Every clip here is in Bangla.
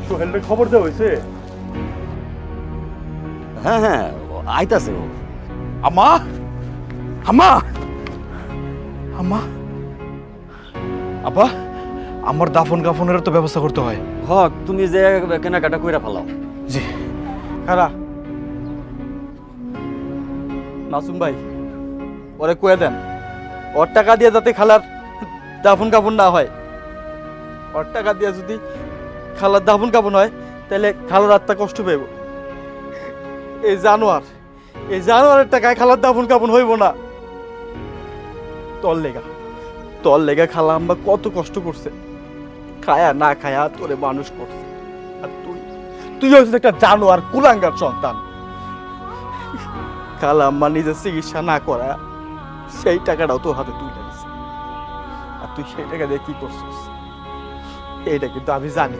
সোহেলের খবর দেওয়া হয়েছে? হ্যাঁ হ্যাঁ, আইতাছে ও। আমা আমা আমা আব্বা, আমার দাফন কাফনের তো ব্যবস্থা করতে হয়। হক, তুমি যে কেনাকাটা কইরা ফেলাও। জি। খারা মাসুম ভাই, ওরে কয়ে দেন ওর টাকা দিয়ে যাতে খালার দাফন কাফন না হয়। ওর টাকা দিয়ে যদি খালার দাফন কাফন হয় তাহলে খালার আত্মা কষ্ট পাইব। এই জানোয়ারের টাকায় খালার দাফন কাফন হইব না। তোর লেগা খালা আম্মা কত কষ্ট করছে, খায়া না খায়া তোরে মানুষ করছে। আর তুই হচ্ছে একটা জানোয়ার, কুলাঙ্গার সন্তান। খালা আম্মা নিজের চিকিৎসা না করা সেই টাকাটাও তোর হাতে তুলে দিছে, আর তুই সেই টাকা দিয়ে কি করছিস এইটা কিন্তু আমি জানি।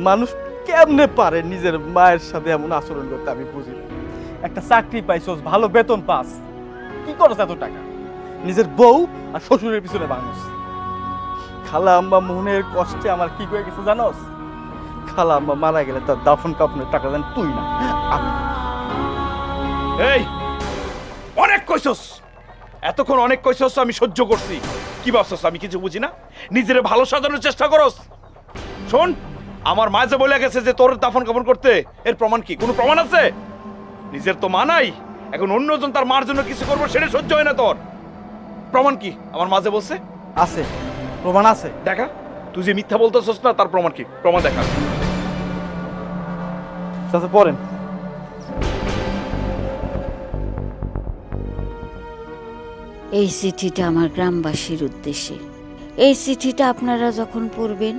মানুষ কেমনে পারে নিজের মায়ের সাথে এমন আচরণ করতে আমি বুঝি না। একটা চাকরি পাইছস, ভালো বেতন পাস, কি করছ এত টাকা? নিজের বউ আর শ্বশুরের পিছনে বাংলাস। খালা আম্মা মনের কষ্টে আমার কি করে গেছে জানোস? খালা আম্মা মারা গেলে তার দাফন কাফনের টাকা দেন তুই না, আমি। এই অনেক কইছস, এতক্ষণ অনেক কইছস, আমি সহ্য করছি। কি ভাবছস আমি কিছু বুঝি না? নিজের ভালো সাজানোর চেষ্টা করস। শোন, আমার মা যে বলে গেছে যে তোর দাফন কাফন করতে, এর প্রমাণ কি? কোনো প্রমাণ আছে? নিজের তো মা নাই, এখন অন্যজন তার মার জন্য কিছু করবো সেটা সহ্য হয় না তোর। প্রমাণ কি? আমার মা যে বলছে আছে, প্রমাণ আছে। দেখা। তুই যে মিথ্যা বলতেছস না, তার প্রমাণ কি? প্রমাণ দেখা। চাচা পড়েন। এই চিঠিটা আমার গ্রামবাসীর উদ্দেশ্যে। এই চিঠিটা আপনারা যখন পড়বেন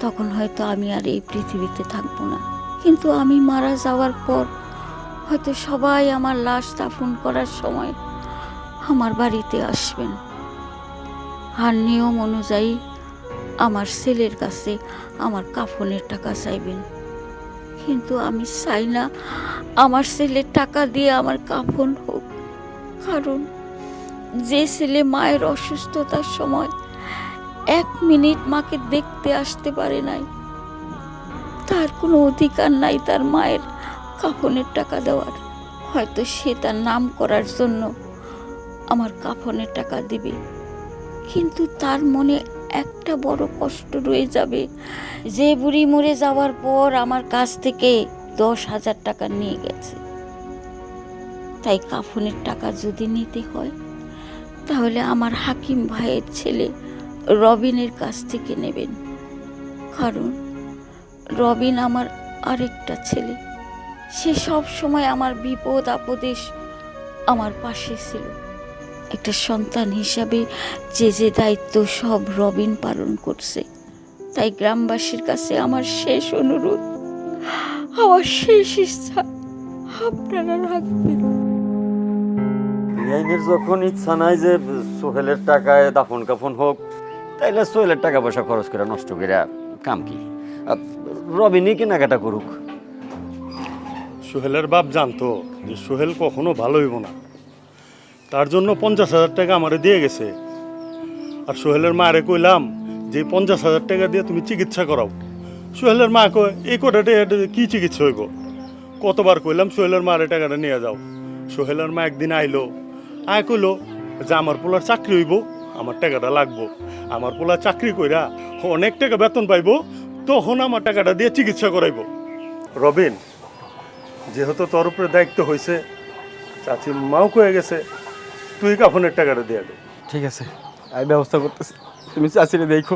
তখন হয়তো আমি আর এই পৃথিবীতে থাকবো না, কিন্তু আমি মারা যাওয়ার পর হয়তো সবাই আমার লাশ দাফন করার সময় আমার বাড়িতে আসবেন, আর নিয়ম অনুযায়ী আমার ছেলের কাছে আমার কাফনের টাকা চাইবেন। কিন্তু আমি চাই না আমার ছেলের টাকা দিয়ে আমার কাফন হোক, কারণ যে ছেলে মায়ের অসুস্থতার সময় 1 মিনিট মাকে দেখতে আসতে পারে নাই, তার কোনো অধিকার নাই তার মায়ের কাফনের টাকা দেওয়ার। হয়তো সে তার নাম করার জন্য আমার কাফনের টাকা দিবে, কিন্তু তার মনে একটা বড় কষ্ট রয়ে যাবে যে বুড়ি মরে যাওয়ার পর আমার কাছ থেকে 10,000 টাকা নিয়ে গেছে। তাই কাফনের টাকা যদি নিতে হয় তাহলে আমার হাকিম ভাইয়ের ছেলে রবিনের কাছ থেকে নেবেন, কারণ রবিন আমার আরেকটা ছেলে। সে সব সময় আমার বিপদ আপদে আমার পাশে ছিল। একটা সন্তান হিসাবে যে দায়িত্ব সব রবিন পালন করছে। তাই গ্রামবাসীর কাছে আমার শেষ অনুরোধ, আমার শেষ ইচ্ছা আপনারা রাখবেন। বিআইনের যখন ইচ্ছা নাই যে সোহেলের টাকায় দাফন কাফন হোক, তাইলে সোহেলের টাকা পয়সা খরচ করে নষ্ট করে কাম কি? রবিনই কেনাকাটা করুক। সোহেলের বাপ জানতো যে সোহেল কখনো ভালো হইব না, তার জন্য 50,000 টাকা আমারে দিয়ে গেছে। আর সোহেলের মারে কইলাম যে 50,000 টাকা দিয়ে তুমি চিকিৎসা করাও। সোহেলের মা কয় এই কটাটা কি চিকিৎসা হইব? কতবার কইলাম সোহেলের মারে টাকাটা নিয়ে যাও। সোহেলের মা একদিন আইলো, কইলো যে আমার পোলার চাকরি হইব, আমার টাকাটা লাগবো। আমার পোলা চাকরি কইরা অনেক টাকা বেতন পাইবো, তখন আমার টাকাটা দিয়ে চিকিৎসা করাইব। রবিন, যেহেতু তোর উপরে দায়িত্ব হয়েছে, চাচি মাও কয়ে গেছে, তুই কাফনের টাকাটা দিয়ে দে। ঠিক আছে, আমি ব্যবস্থা করতেছি, তুমি চাচিরে দেখো।